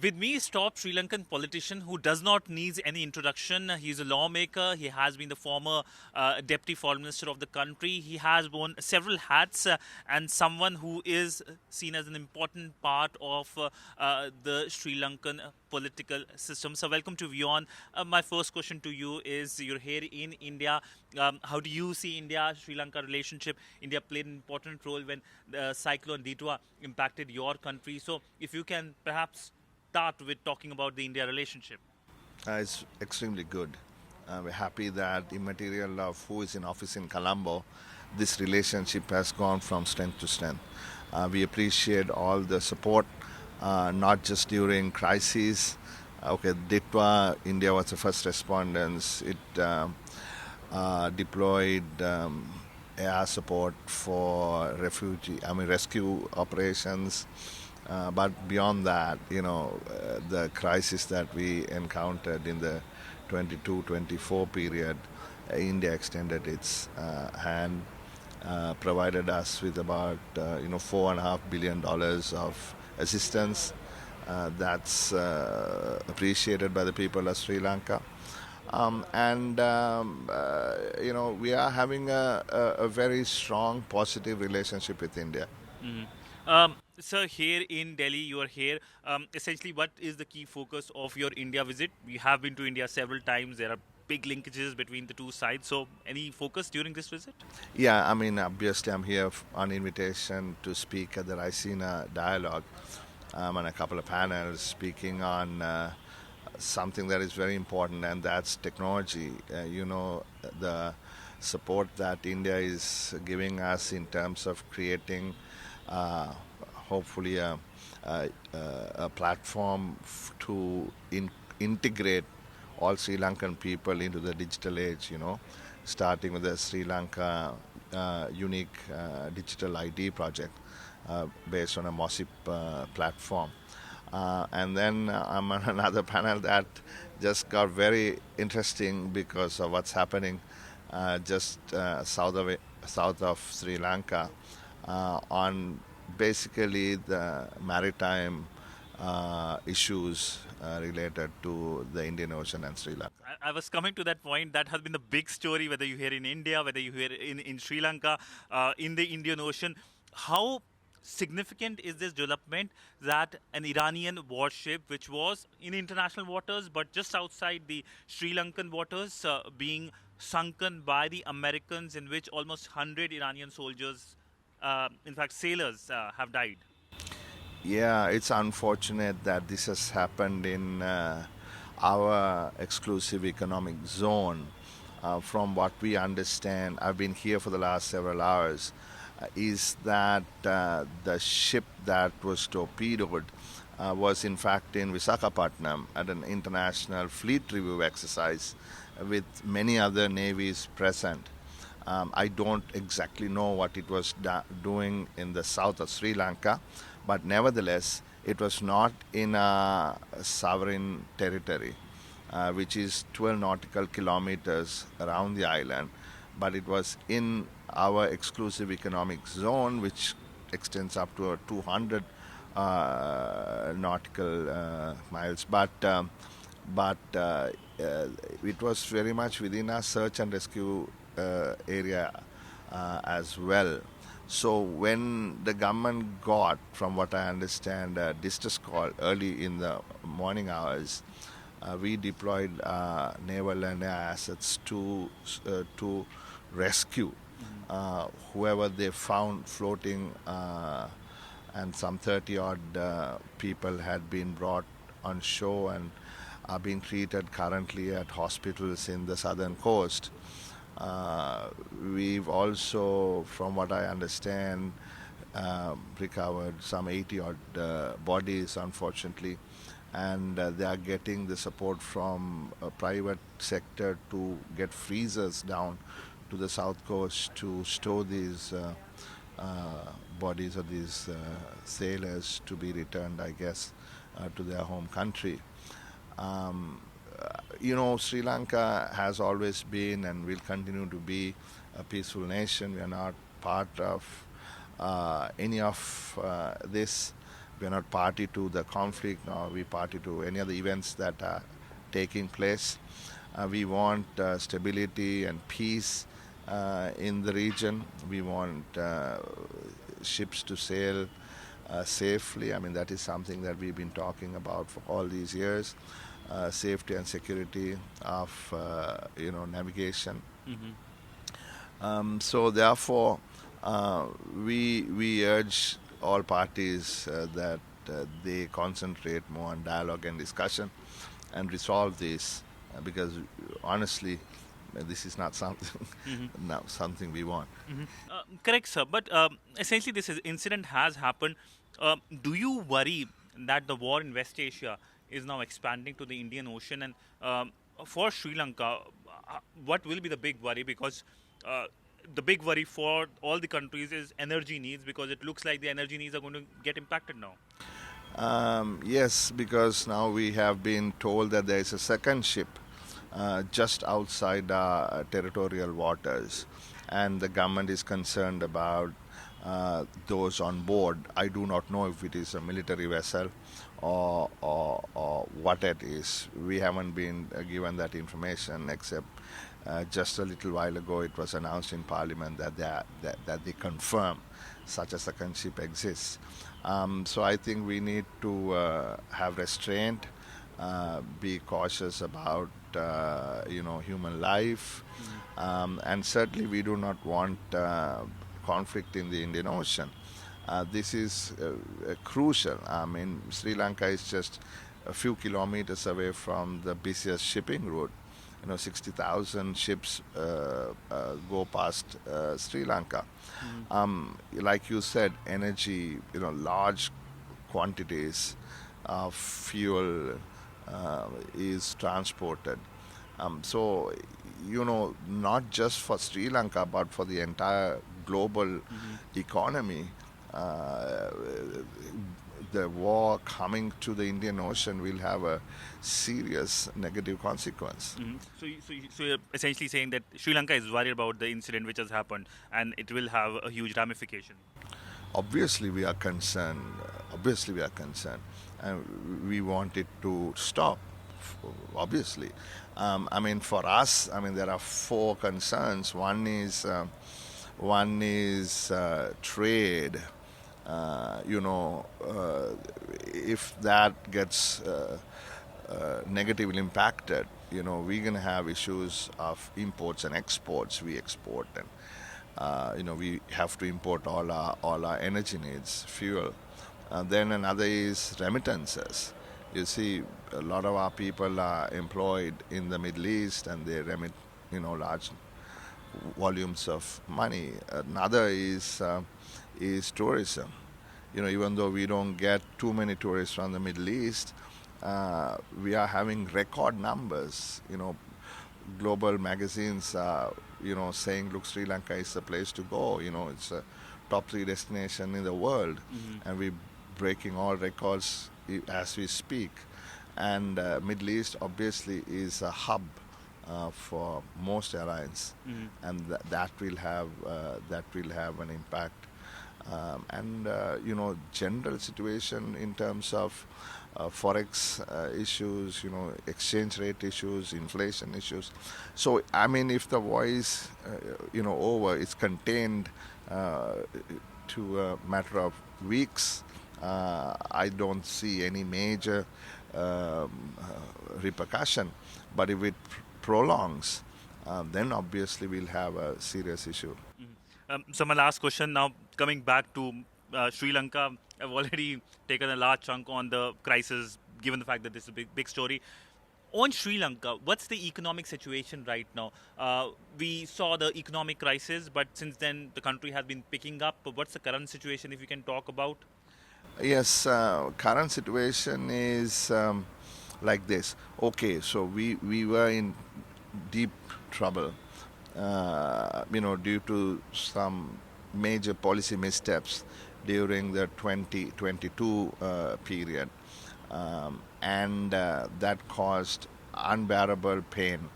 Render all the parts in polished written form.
With me is top Sri Lankan politician who does not need any introduction. He's a lawmaker. He has been the former deputy foreign minister of the country. He has worn several hats and someone who is seen as an important part of the Sri Lankan political system. So welcome to WION. My first question to you is: you're here in India. How do you see India-Sri Lanka relationship? India played an important role when the cyclone Ditwa impacted your country. So if you can perhaps start with talking about the India relationship. It's extremely good. We're happy that immaterial of who is in office in Colombo, this relationship has gone from strength to strength. We appreciate all the support, not just during crises. Okay, Ditwa, India was the first respondents. It deployed air support for rescue operations. But beyond that, the crisis that we encountered in the 22-24 period, India extended its hand, provided us with about $4.5 billion of assistance. That's appreciated by the people of Sri Lanka. We are having a very strong, positive relationship with India. So here in Delhi, you are here. Essentially, what is the key focus of your India visit? You have been to India several times. There are big linkages between the two sides. So, any focus during this visit? Yeah, I mean, obviously, I'm here on invitation to speak at the Raisina Dialogue on a couple of panels speaking on something that is very important, and that's technology. The support that India is giving us in terms of creating, hopefully, a platform to integrate all Sri Lankan people into the digital age, starting with the Sri Lanka unique digital ID project based on a MOSIP platform. And then I'm on another panel that just got very interesting because of what's happening just south of Sri Lanka on basically the maritime issues related to the Indian Ocean and Sri Lanka. I was coming to that point. That has been the big story, whether you hear in India, whether you hear in Sri Lanka, in the Indian Ocean. How significant is this development that an Iranian warship, which was in international waters but just outside the Sri Lankan waters, being sunken by the Americans, in which almost 100 Iranian soldiers, in fact sailors, have died? Yeah, it's unfortunate that this has happened in our exclusive economic zone. From what we understand, I've been here for the last several hours, is that the ship that was torpedoed was in fact in Visakhapatnam at an international fleet review exercise with many other navies present. I don't exactly know what it was doing in the south of Sri Lanka, but nevertheless, it was not in a sovereign territory, which is 12 nautical kilometers around the island, but it was in our exclusive economic zone, which extends up to 200 nautical miles. But it was very much within our search and rescue area as well. So when the government got, from what I understand, a distress call early in the morning hours, we deployed naval and air assets to rescue whoever they found floating, and some 30 odd people had been brought on shore and are being treated currently at hospitals in the southern coast. We've also, from what I understand, recovered some 80 odd bodies, unfortunately, and they are getting the support from a private sector to get freezers down to the south coast to store these bodies of these sailors to be returned, I guess, to their home country. Sri Lanka has always been and will continue to be a peaceful nation. We are not part of any of this we're not party to the conflict, nor we party to any other events that are taking place. We want stability and peace in the region. We want ships to sail safely. I mean, that is something that we've been talking about for all these years. Safety and security of navigation. Hmm. So therefore, we urge all parties that they concentrate more on dialogue and discussion and resolve this because honestly, this is not something Hmm. now something we want. Correct, sir. But essentially, incident has happened. Do you worry that the war in West Asia is now expanding to the Indian Ocean? And for Sri Lanka, what will be the big worry? Because the big worry for all the countries is energy needs, because it looks like the energy needs are going to get impacted now. Yes, because now we have been told that there is a second ship just outside our territorial waters, and the government is concerned about those on board. I do not know if it is a military vessel or what it is. We haven't been given that information, except just a little while ago it was announced in Parliament that they confirm such a second ship exists. So I think we need to have restraint, be cautious about human life, Hmm. and certainly we do not want conflict in the Indian Ocean. This is crucial. I mean, Sri Lanka is just a few kilometers away from the busiest shipping route. 60,000 ships go past Sri Lanka. Hmm. Like you said, energy, large quantities of fuel is transported. So, not just for Sri Lanka, but for the entire global Hmm. economy, uh, the war coming to the Indian Ocean will have a serious negative consequence. Hmm. So you're essentially saying that Sri Lanka is worried about the incident which has happened, and it will have a huge ramification. Obviously, we are concerned. Obviously, we are concerned, and we want it to stop. Obviously, I mean, for us, I mean, there are four concerns. One is trade. If that gets negatively impacted, we're going to have issues of imports and exports. We export, and we have to import all our energy needs, fuel. Then another is remittances. You see, a lot of our people are employed in the Middle East, and they remit, large volumes of money. Another is tourism. Even though we don't get too many tourists from the Middle East, we are having record numbers. Global magazines are, saying, look, Sri Lanka is the place to go. It's a top three destination in the world, Hmm. and we're breaking all records as we speak. And Middle East obviously is a hub for most airlines, Hmm. and that will have an impact. And general situation in terms of forex issues, exchange rate issues, inflation issues. So I mean, if the war is over, it's contained uh, to a matter of weeks. I don't see any major repercussion. But if it prolongs, then obviously we'll have a serious issue. Mhm. So my last question now, coming back to Sri Lanka, I've already taken a large chunk on the crisis, given the fact that this is a big story. On Sri Lanka, what's the economic situation right now? We saw the economic crisis, but since then the country has been picking up. But what's the current situation, if you can talk about? Yes, current situation is like this. Okay, so we were in deep trouble, due to some major policy missteps during the 2022 period, and that caused unbearable pain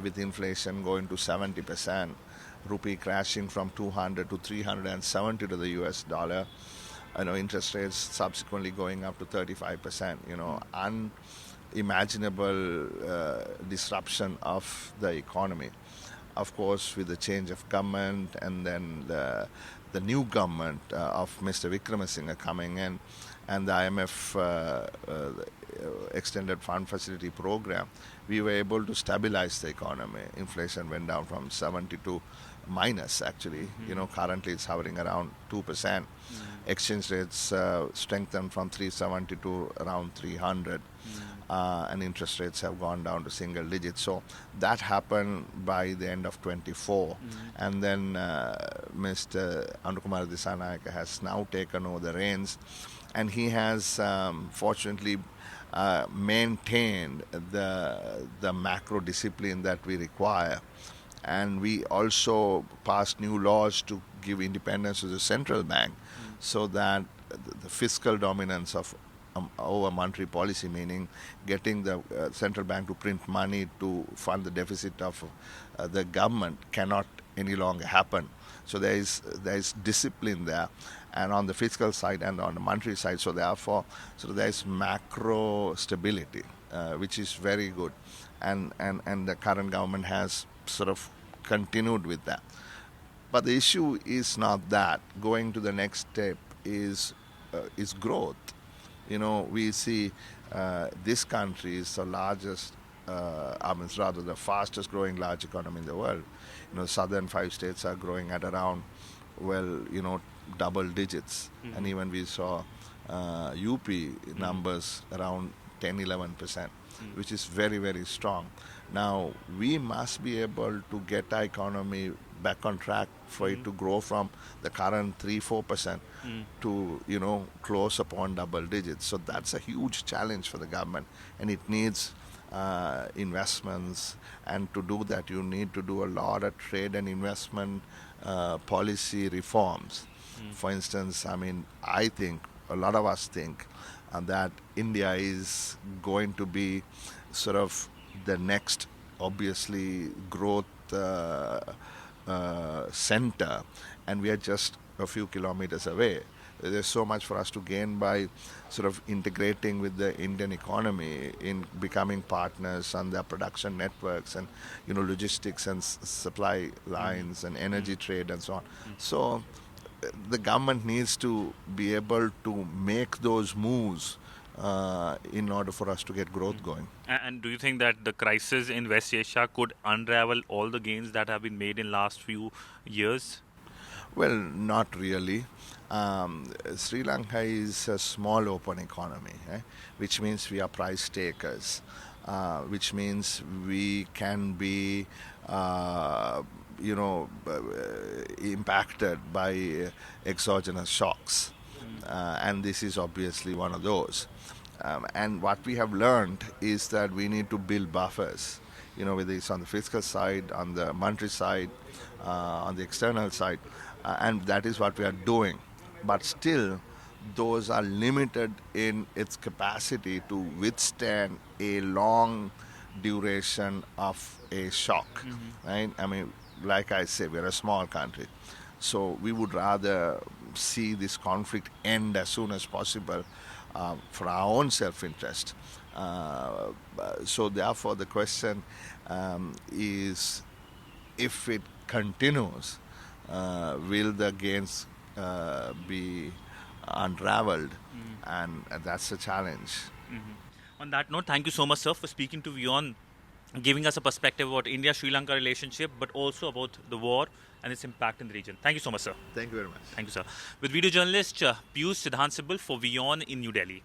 with inflation going to 70%, rupee crashing from 200 to 370 to the US dollar. interest rates subsequently going up to 35%, unimaginable disruption of the economy. Of course, with the change of government and then the new government of Mr. Wickremesinghe coming in, and the IMF extended fund facility program, we were able to stabilize the economy. Inflation went down from 70 to minus, actually. Currently it's hovering around 2%. Exchange rates strengthened from 370 to around 300. And interest rates have gone down to single digits. So that happened by the end of 24. And then Mr. Anukumar Dissanayake has now taken over the reins, and he has fortunately maintained the macro discipline that we require. And we also passed new laws to give independence to the central bank, so that the fiscal dominance of over monetary policy, meaning getting the central bank to print money to fund the deficit of the government, cannot any longer happen. So there is discipline there, and on the fiscal side and on the monetary side. So therefore, there is macro stability, which is very good, and the current government has sort of continued with that. But the issue is not that. Going to the next step is growth. We see this country is the largest, rather the fastest growing large economy in the world. Southern 5 states are growing at around, double digits. And even we saw UP numbers around 10-11%, which is very, very strong. Now, we must be able to get our economy back on track for it to grow from the current 3-4% to, close upon double digits. So that's a huge challenge for the government, and it needs investments. And to do that, you need to do a lot of trade and investment policy reforms. For instance, I think, a lot of us think that India is going to be sort of the next, obviously, growth center, and we are just a few kilometers away. There's so much for us to gain by sort of integrating with the Indian economy in becoming partners on their production networks and, logistics and supply lines and energy trade and so on. So the government needs to be able to make those moves in order for us to get growth going. And do you think that the crisis in West Asia could unravel all the gains that have been made in last few years? Well, not really. Sri Lanka is a small open economy, which means we are price takers, which means we can be impacted by exogenous shocks. And this is obviously one of those. And what we have learned is that we need to build buffers, whether it's on the fiscal side, on the monetary side, on the external side, and that is what we are doing. But still, those are limited in its capacity to withstand a long duration of a shock, right? Like I say, we're a small country. So we would rather see this conflict end as soon as possible for our own self-interest. So therefore the question is, if it continues, will the gains be unraveled? And that's a challenge. On that note, thank you so much, sir, for speaking to WION, giving us a perspective about India-Sri Lanka relationship, but also about the war and its impact in the region. Thank you so much, sir. Thank you very much. Thank you, sir. With video journalist Piyush Siddhant Sibal for WION in New Delhi.